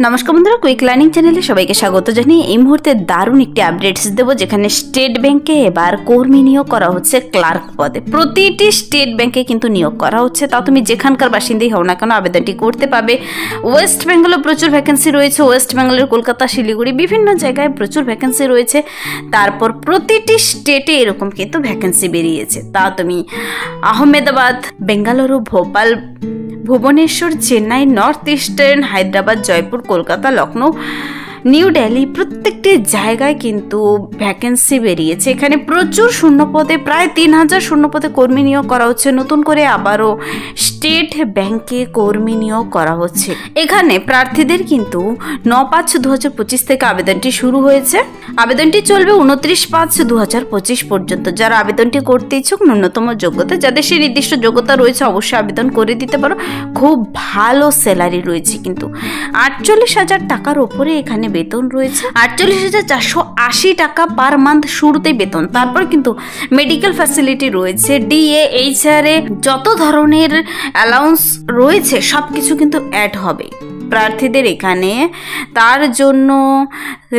নমস্কার বন্ধুরা, quick learning চ্যানেলে সবাইকে স্বাগত জানিয়ে এই মুহূর্তে দারুণ একটি আপডেটস দেবো, যেখানে স্টেট ব্যাংকে এবার কর্মী নিয়োগ করা হচ্ছে ক্লার্ক পদে। প্রতিটি স্টেট ব্যাংকে কিন্তু নিয়োগ করা হচ্ছে, তা তুমি যেখানকার বাসিন্দাই হও না কেন আবেদনটি করতে পাবে। ওয়েস্ট বেঙ্গলে প্রচুর ভ্যাকেন্সি রয়েছে, ওয়েস্ট বেঙ্গলের কলকাতা, শিলিগুড়ি বিভিন্ন জায়গায় প্রচুর ভ্যাকেন্সি রয়েছে। তারপর প্রতিটি স্টেটে এরকম কিন্তু ভ্যাকেন্সি বেরিয়েছে, তা তুমি Ahmedabad, Bengaluru, Bhopal, Bhubaneswar, Chennai, north eastern, Hyderabad, Jaipur, Kolkata, Lucknow, new Delhi প্রত্যেকটি জায়গায় কিন্তু ভ্যাকেন্সি বেরিয়েছে। এখানে প্রচুর শূন্যপদে, প্রায় 3000 শূন্যপদে কর্মী নিয়োগ করা হচ্ছে। নতুন করে আবারও স্টেট ব্যাংকে কর্মী নিয়োগ করা হচ্ছে। এখানে প্রার্থীদের কিন্তু 9/5/2025 থেকে আবেদনটি শুরু হয়েছে। আবেদনটি চলবে 29/5/2025 পর্যন্ত। যারা আবেদনটি করতে ইচ্ছুক, ন্যূনতম যোগ্যতা যাদের সেই নির্দিষ্ট যোগ্যতা রয়েছে অবশ্যই আবেদন করে দিতে পারো। খুব ভালো স্যালারি রয়েছে, কিন্তু 48,000 টাকার ওপরে এখানে বেতন রয়েছে। 48,480 টাকা পার মান্থ শুরুতেই বেতন। তারপর কিন্তু মেডিকেল ফ্যাসিলিটি রয়েছে, ডিএ, এইচআরএ, যত ধরনের অ্যালাউন্স রয়েছে সব কিছু কিন্তু অ্যাড হবে প্রার্থীদের এখানে। তার জন্য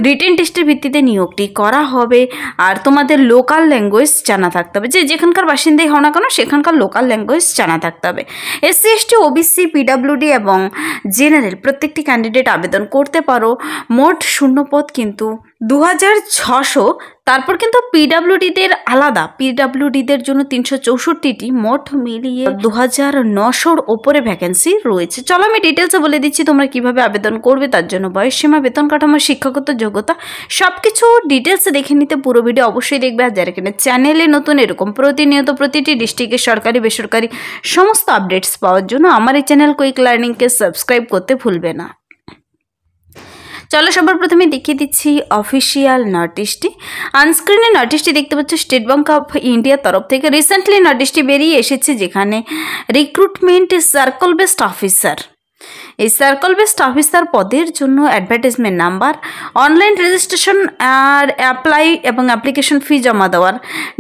রিটেন টেস্টের ভিত্তিতে নিয়োগটি করা হবে। আর তোমাদের লোকাল ল্যাঙ্গুয়েজ জানা থাকতে হবে, যে যেখানকার বাসিন্দাই হও না কেন সেখানকার লোকাল ল্যাঙ্গুয়েজ জানা থাকতে হবে। এসসি, এসটি, ওবিসি, পিডাব্লিউডি এবং জেনারেল প্রত্যেকটি ক্যান্ডিডেট আবেদন করতে পারো। মোট শূন্যপদ কিন্তু 2600। তারপর কিন্তু পিডাব্লিউডিদের আলাদা, পিডাব্লিউডিদের জন্য 364টি, মোট মিলিয়ে 2900-র ওপরে ভ্যাকেন্সি রয়েছে। চলো আমি ডিটেলসে বলে দিচ্ছি তোমরা কিভাবে আবেদন করবে। তার জন্য বয়সসীমা, বেতন কাঠামো, শিক্ষাগত যোগ্যতা সব কিছু ডিটেলসে দেখে নিতে পুরো ভিডিও অবশ্যই দেখবে। আর যারা কিনা চ্যানেলে নতুন এরকম প্রতিনিয়ত প্রতিটি ডিস্ট্রিক্টের সরকারি বেসরকারি সমস্ত আপডেটস পাওয়ার জন্য আমার এই চ্যানেল কুইক লার্নিংকে সাবস্ক্রাইব করতে ভুলবে না। চলো সবার প্রথমে দেখিয়ে দিচ্ছি অফিসিয়াল নোটিশটি। আনস্ক্রিনে নোটিশটি দেখতে পাচ্ছ স্টেট ব্যাংক অফ ইন্ডিয়ার তরফ থেকে রিসেন্টলি নোটিশটি বেরিয়ে এসেছে, যেখানে রিক্রুটমেন্ট সার্কেল বেসড অফিসার, এই সার্কেল বেসড অফিসার পদের জন্য অ্যাডভার্টাইজমেন্ট নাম্বার, অনলাইন রেজিস্ট্রেশন আর অ্যাপ্লাই এবং অ্যাপ্লিকেশন ফি জমা দেওয়ার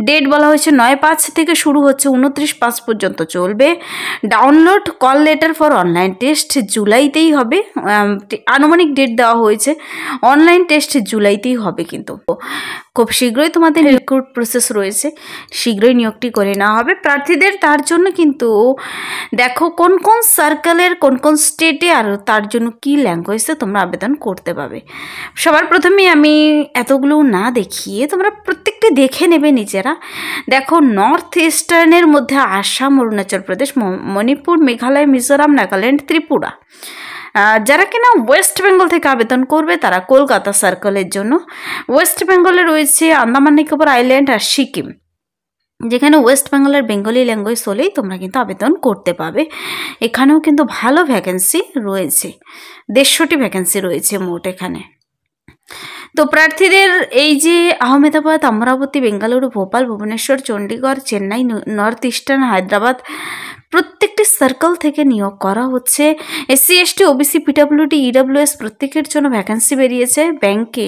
ডেট বলা হয়েছে 9/5 থেকে শুরু হচ্ছে, 29/5 পর্যন্ত চলবে। Download call letter for online test জুলাইতেই হবে, আনুমানিক ডেট দেওয়া হয়েছে। অনলাইন টেস্ট জুলাইতেই হবে, কিন্তু খুব শীঘ্রই তোমাদের রিক্রুট প্রসেস রয়েছে, শীঘ্রই নিয়োগটি করে নেওয়া হবে প্রার্থীদের। তার জন্য কিন্তু দেখো কোন কোন সার্কেলের কোন কোন স্টেটে আর তার জন্য কি ল্যাঙ্গুয়েজে তোমরা আবেদন করতে পারবে। সবার প্রথমে আমি এতগুলো না দেখিয়ে তোমরা প্রত্যেকটি দেখে নেবে নিজেরা। দেখো নর্থ ইস্টার্নের মধ্যে আসাম, অরুণাচল প্রদেশ, মণিপুর, মেঘালয়, মিজোরাম, নাগাল্যান্ড, ত্রিপুরা। যারা কিনা ওয়েস্ট বেঙ্গল থেকে আবেদন করবে তারা কলকাতা সার্কেলের জন্য। ওয়েস্ট বেঙ্গলে রয়েছে আন্দামান নিকোবর আইল্যান্ড আর সিকিম, যেখানে ওয়েস্ট বেঙ্গলের বেঙ্গলি ল্যাঙ্গুয়েজ হলেই তোমরা কিন্তু আবেদন করতে পাবে। এখানেও কিন্তু ভালো ভ্যাকেন্সি রয়েছে, 150টি ভ্যাকেন্সি রয়েছে মোট এখানে। তো প্রার্থীদের এই যে আহমেদাবাদ, অমরাবতী, বেঙ্গালুরু, ভোপাল, ভুবনেশ্বর, চণ্ডীগড়, চেন্নাই, নর্থ ইস্টার্ন, হায়দ্রাবাদ প্রত্যেকটি সার্কেল থেকে নিয়োগ করা হচ্ছে। SC, ST, OBC, PWD, EWS প্রত্যেকের জন্য ভ্যাকেন্সি বেরিয়েছে ব্যাংকে,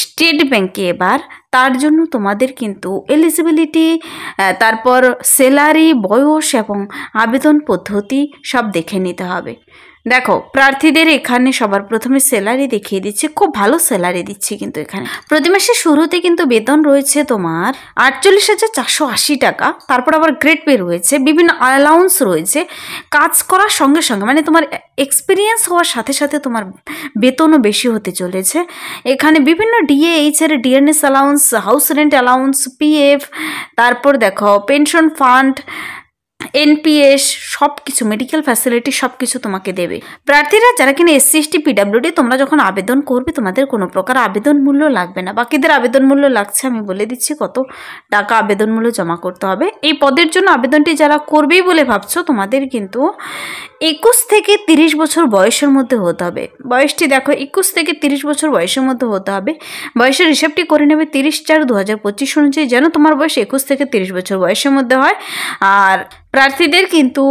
স্টেট ব্যাংকে এবার। তার জন্য তোমাদের কিন্তু এলিজিবিলিটি, তারপর স্যালারি, বয়স এবং আবেদন পদ্ধতি সব দেখে নিতে হবে। দেখো প্রার্থীদের এখানে সবার প্রথমে স্যালারি দেখিয়ে দিচ্ছি, খুব ভালো স্যালারি দিচ্ছি কিন্তু এখানে। প্রতি মাসের শুরুতে কিন্তু বেতন রয়েছে তোমার 48,480 টাকা। তারপর আবার গ্রেড পে রয়েছে, বিভিন্ন অ্যালাউন্স রয়েছে। কাজ করার সঙ্গে সঙ্গে মানে তোমার এক্সপিরিয়েন্স হওয়ার সাথে সাথে তোমার বেতনও বেশি হতে চলেছে। এখানে বিভিন্ন DA, HRA, DNS allowance, house rent allowance, PF, তারপর দেখো পেনশন ফান্ড, এনপিএস সব কিছু, মেডিকেল ফ্যাসিলিটি সব কিছু তোমাকে দেবে। প্রার্থীরা যারা কিনা এসসি, এসটি, পিডাব্লিউডি তোমরা যখন আবেদন করবে তোমাদের কোনো প্রকার আবেদন মূল্য লাগবে না। বাকিদের আবেদন মূল্য লাগছে, আমি বলে দিচ্ছি কত টাকা আবেদন মূল্য জমা করতে হবে। এই পদের জন্য আবেদনটি যারা করবেই বলে ভাবছো তোমাদের কিন্তু 21 থেকে 30 বছর বয়সের মধ্যে হতে হবে। বয়সটি দেখো 21 থেকে 30 বছর বয়সের মধ্যে হতে হবে। বয়সের হিসাবটি করে নেবে 30/4/2025 অনুযায়ী, যেন তোমার বয়স 21 থেকে 30 বছর বয়সের মধ্যে হয়। আর প্রার্থীদের কিন্তু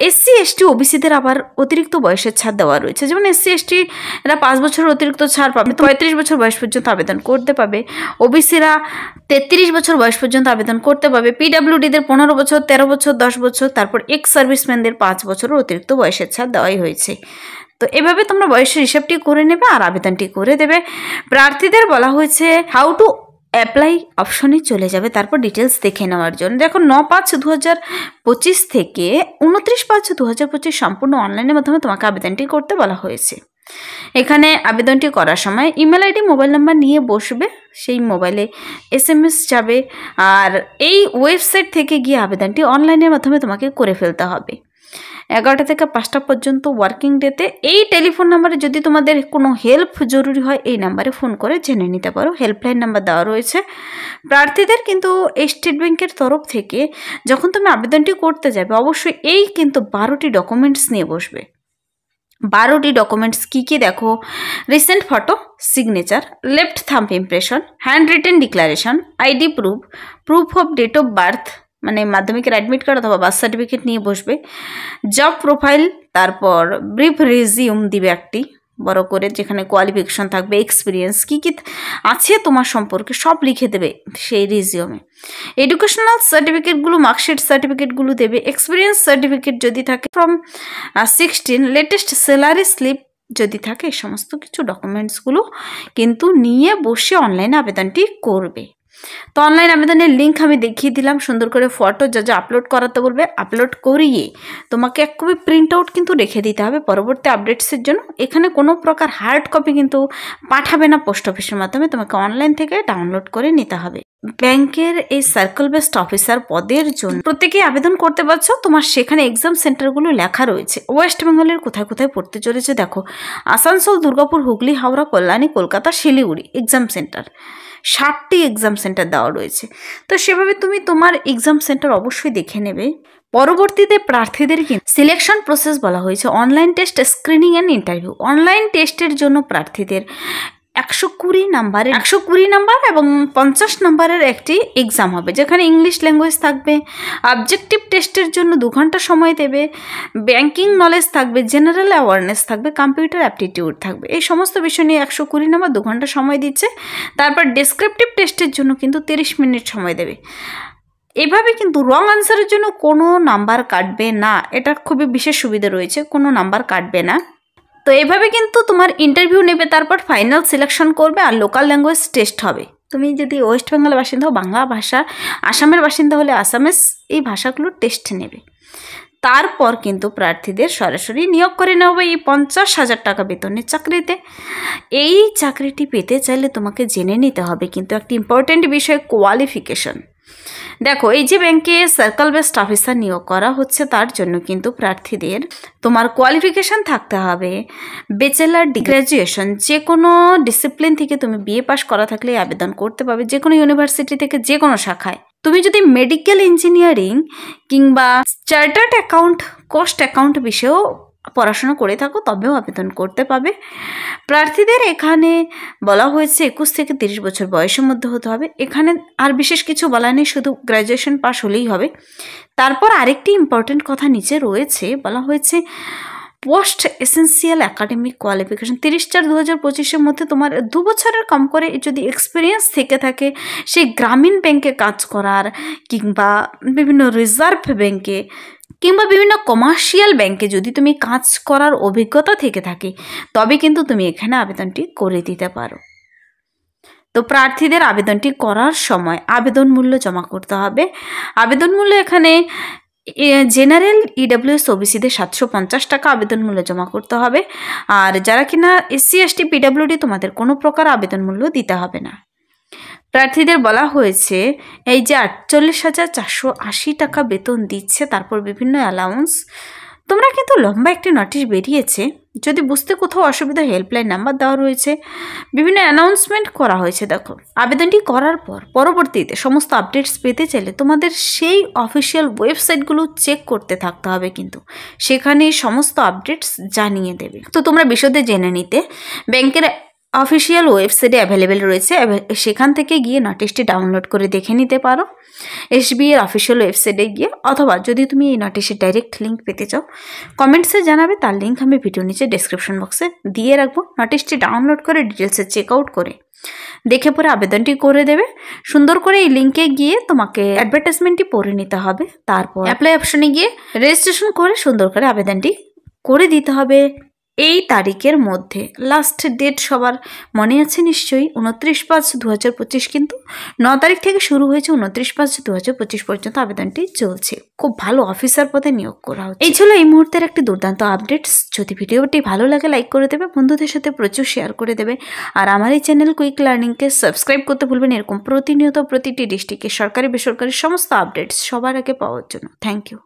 এসসি, এসটি, ওবিসিদের আবার অতিরিক্ত বয়সের ছাড় দেওয়া রয়েছে, যেমন এসসি, এসটি এরা 5 বছরের অতিরিক্ত ছাড় পাবে, 35 বছর বয়স পর্যন্ত আবেদন করতে পাবে। ওবিসিরা 33 বছর বয়স পর্যন্ত আবেদন করতে পাবে। পিডাব্লিউডিদের 15 বছর, 13 বছর, 10 বছর, তারপর এক্স সার্ভিসম্যানদের 5 বছরের অতিরিক্ত বয়সের ছাড় দেওয়াই হয়েছে। তো এভাবে তোমরা বয়সের হিসাবটি করে নেবে আর আবেদনটি করে দেবে। প্রার্থীদের বলা হয়েছে হাউ টু অ্যাপ্লাই অপশনে চলে যাবে, তারপর ডিটেলস দেখে নেওয়ার জন্য। দেখো 9/5/2025 থেকে 29/5/2025 সম্পূর্ণ অনলাইনের মাধ্যমে তোমাকে আবেদনটি করতে বলা হয়েছে। এখানে আবেদনটি করার সময় ইমেল আইডি মোবাইল নাম্বার নিয়ে বসবে, সেই মোবাইলে SMS যাবে আর এই ওয়েবসাইট থেকে গিয়ে আবেদনটি অনলাইনের মাধ্যমে তোমাকে করে ফেলতে হবে। 11টা থেকে 5টা পর্যন্ত ওয়ার্কিং ডেতে এই টেলিফোন নাম্বারে যদি তোমাদের কোনো হেল্প জরুরি হয় এই নাম্বারে ফোন করে জেনে নিতে পারো, হেল্পলাইন নাম্বার দেওয়া রয়েছে। প্রার্থীদের কিন্তু এই স্টেট ব্যাংকের তরফ থেকে যখন তুমি আবেদনটি করতে যাবে অবশ্যই এই কিন্তু 12টি ডকুমেন্টস নিয়ে বসবে। 12টি ডকুমেন্টস কী কী দেখো, recent photo, signature, left thumb impression, hand written declaration, ID proof, proof of date of birth মানে মাধ্যমিকের অ্যাডমিট কার্ড অথবা বার্থ সার্টিফিকেট নিয়ে বসবে, জব প্রোফাইল, তারপর ব্রিফ রিজিউম দিবে একটি বড় করে, যেখানে কোয়ালিফিকেশন থাকবে, এক্সপিরিয়েন্স কী কী আছে তোমার সম্পর্কে সব লিখে দেবে সেই রিজিউমে। এডুকেশনাল সার্টিফিকেটগুলো, মার্কশিট সার্টিফিকেটগুলো দেবে, এক্সপিরিয়েন্স সার্টিফিকেট যদি থাকে ফ্রম 16, লেটেস্ট স্যালারি স্লিপ যদি থাকে, এই সমস্ত কিছু ডকুমেন্টসগুলো কিন্তু নিয়ে বসে অনলাইনে আবেদনটি করবে। তো অনলাইন আবেদনের লিঙ্ক আমি দেখিয়ে দিলাম, সুন্দর করে ফটো যা যা আপলোড করাতে বলবে আপলোড করিয়ে তোমাকে এক কপি প্রিন্ট আউট কিন্তু রেখে দিতে হবে পরবর্তী আপডেটসের জন্য। এখানে কোনো প্রকার হার্ড কপি কিন্তু পাঠাবে না পোস্ট অফিসের মাধ্যমে, তোমাকে অনলাইন থেকে ডাউনলোড করে নিতে হবে। ব্যাংকের এই সার্কেল বেসড অফিসার পদের জন্য প্রত্যেকেই আবেদন করতে পারছো। তোমার সেখানে এক্সাম সেন্টারগুলো লেখা রয়েছে। ওয়েস্ট বেঙ্গলের কোথায় কোথায় পড়তে চলেছে দেখো, আসানসোল, দুর্গাপুর, হুগলি, হাওড়া, কল্যাণী, কলকাতা, শিলিগুড়ি এক্সাম সেন্টার, 60টি এক্সাম সেন্টার দেওয়া রয়েছে। তো সেভাবে তুমি তোমার এক্সাম সেন্টার অবশ্যই দেখে নেবে। পরবর্তীতে প্রার্থীদের কিন্তু সিলেকশন প্রসেস বলা হয়েছে online test, screening and interview. Online টেস্টের জন্য প্রার্থীদের 120 নাম্বার এবং 50 নাম্বারের একটি এক্সাম হবে, যেখানে ইংলিশ ল্যাঙ্গুয়েজ থাকবে। অবজেক্টিভ টেস্টের জন্য 2 ঘন্টা সময় দেবে। ব্যাংকিং নলেজ থাকবে, জেনারেল অ্যাওয়ারনেস থাকবে, কম্পিউটার অ্যাপটিটিউড থাকবে। এই সমস্ত বিষয় নিয়ে 120 নাম্বার, 2 ঘন্টা সময় দিচ্ছে। তারপর ডেসক্রিপটিভ টেস্টের জন্য কিন্তু 30 মিনিট সময় দেবে। এভাবে কিন্তু রং আনসারের জন্য কোনো নাম্বার কাটবে না, এটা খুবই বিশেষ সুবিধা রয়েছে, কোনো নাম্বার কাটবে না। তো এভাবে কিন্তু তোমার ইন্টারভিউ নেবে, তারপর ফাইনাল সিলেকশন করবে আর লোকাল ল্যাঙ্গুয়েজ টেস্ট হবে। তুমি যদি ওয়েস্ট বেঙ্গলের বাসিন্দা হও বাংলা ভাষা, আসামের বাসিন্দা হলে আসামিস, এই ভাষাগুলো টেস্ট নেবে। তারপর কিন্তু প্রার্থীদের সরাসরি নিয়োগ করে নেওয়া হবে এই 50,000 টাকা বেতনের চাকরিতে। এই চাকরিটি পেতে চাইলে তোমাকে জেনে নিতে হবে কিন্তু একটি ইম্পর্টেন্ট বিষয়, কোয়ালিফিকেশন। দেখো এই যে ব্যাংকে সার্কেল বেসড অফিসার নিয়োগ করা হচ্ছে তার জন্য কিন্তু প্রার্থীদের তোমার কোয়ালিফিকেশান থাকতে হবে ব্যাচেলার ডিগ্রি, গ্র্যাজুয়েশন, যে কোনো ডিসিপ্লিন থেকে তুমি BA পাস করা থাকলে আবেদন করতে পারবে, যে কোনো ইউনিভার্সিটি থেকে যে কোনো শাখায়। তুমি যদি মেডিকেল ইঞ্জিনিয়ারিং কিংবা চার্টার্ড অ্যাকাউন্ট, কস্ট অ্যাকাউন্ট বিষয়েও পড়াশোনা করে থাকো তবেও আবেদন করতে পাবে। প্রার্থীদের এখানে বলা হয়েছে 21 থেকে 30 বছর বয়সের মধ্যে হতে হবে। এখানে আর বিশেষ কিছু বলা নেই, শুধু গ্র্যাজুয়েশন পাস হলেই হবে। তারপর আরেকটি ইম্পর্টেন্ট কথা নিচে রয়েছে, বলা হয়েছে পোস্ট এসেন্সিয়াল একাডেমিক কোয়ালিফিকেশন 30/4/2025 মধ্যে তোমার 2 বছরের কম করে যদি এক্সপিরিয়েন্স থেকে থাকে, সেই গ্রামীণ ব্যাংকে কাজ করার কিংবা বিভিন্ন রিজার্ভ ব্যাংকে কিংবা বিভিন্ন কমার্শিয়াল ব্যাংকে যদি তুমি কাজ করার অভিজ্ঞতা থেকে থাকে তবে কিন্তু তুমি এখানে আবেদনটি করে দিতে পারো। তো প্রার্থীদের আবেদনটি করার সময় আবেদন মূল্য জমা করতে হবে। আবেদন মূল্য এখানে জেনারেল EWS OBCদের 750 টাকা আবেদন মূল্য জমা করতে হবে। আর যারা কিনা SC ST PWD তোমাদের কোনো প্রকার আবেদন মূল্য দিতে হবে না। প্রার্থীদের বলা হয়েছে এই যে 48,480 টাকা বেতন দিচ্ছে, তারপর বিভিন্ন অ্যালাউন্স। তোমরা কিন্তু লম্বা একটি নোটিশ বেরিয়েছে, যদি বুঝতে কোথাও অসুবিধা হেল্পলাইন নাম্বার দেওয়া রয়েছে, বিভিন্ন অ্যানাউন্সমেন্ট করা হয়েছে। দেখো আবেদনটি করার পর পরবর্তীতে সমস্ত আপডেটস পেতে চাইলে তোমাদের সেই অফিসিয়াল ওয়েবসাইটগুলো চেক করতে থাকতে হবে, কিন্তু সেখানে সমস্ত আপডেটস জানিয়ে দেবে। তো তোমরা বিশদে জেনে নিতে ব্যাংকের অফিসিয়াল ওয়েবসাইটে অ্যাভেলেবেল রয়েছে, সেখান থেকে গিয়ে নোটিশটি ডাউনলোড করে দেখে নিতে পারো SBI এর অফিসিয়াল ওয়েবসাইটে গিয়ে, অথবা যদি তুমি এই নোটিশের ডাইরেক্ট লিঙ্ক পেতে চাও কমেন্টসে জানাবে, তার লিঙ্ক আমি ভিডিও নিচে ডেসক্রিপশন বক্সে দিয়ে রাখবো। নোটিশটি ডাউনলোড করে ডিটেলসে চেক আউট করে দেখে পরে আবেদনটি করে দেবে। সুন্দর করে এই লিঙ্কে গিয়ে তোমাকে অ্যাডভার্টাইজমেন্টটি পড়ে নিতে হবে, তারপর অ্যাপ্লাই অপশনে গিয়ে রেজিস্ট্রেশন করে সুন্দর করে আবেদনটি করে দিতে হবে। এই তারিখের মধ্যে। লাস্ট ডেট সবার মনে আছে নিশ্চয়ই, 29/5/2025, কিন্তু 9 তারিখ থেকে শুরু হয়েছে, 29/5/2025 পর্যন্ত আবেদনটি চলছে। খুব ভালো অফিসার পদে নিয়োগ করা হচ্ছে। এই ছিল এই মুহূর্তের একটি দুর্দান্ত আপডেটস। যদি ভিডিওটি ভালো লাগে লাইক করে দেবে, বন্ধুদের সাথে প্রচুর শেয়ার করে দেবে, আর আমার এই চ্যানেল কুইক লার্নিংকে সাবস্ক্রাইব করতে ভুলবেন এরকম প্রতিনিয়ত প্রতিটি ডিস্ট্রিক্টের সরকারি বেসরকারি সমস্ত আপডেটস সবার আগে পাওয়ার জন্য। Thank you.